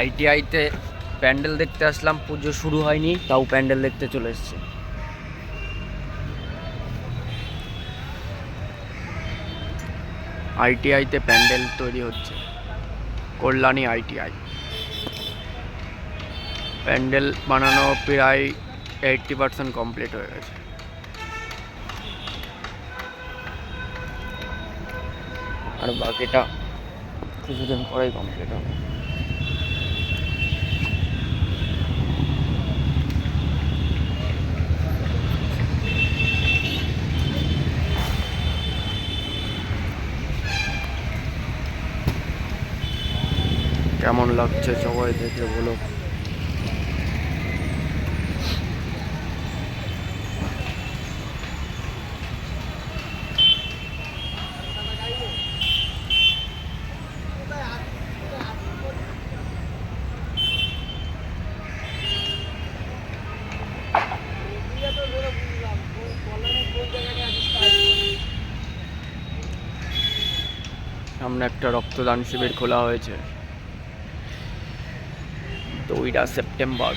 আইটিআইতে প্যান্ডেল দেখতে আসলাম, পুজো শুরু হয়নি তাও প্যান্ডেল দেখতে চলে এসেছে। আইটিআইতে প্যান্ডেল তৈরি হচ্ছে, কল্যাণী আইটিআই। প্যান্ডেল বানানো প্রায় 80% কমপ্লিট হয়ে গেছে। আর বাকিটা কিছুদিন পরেই কমপ্লিট হবে। কেমন লাগছে সবাই দেখে বলো। সামনে একটা রক্তদান শিবির খোলা হয়েছে 2 সেপ্টেম্বর।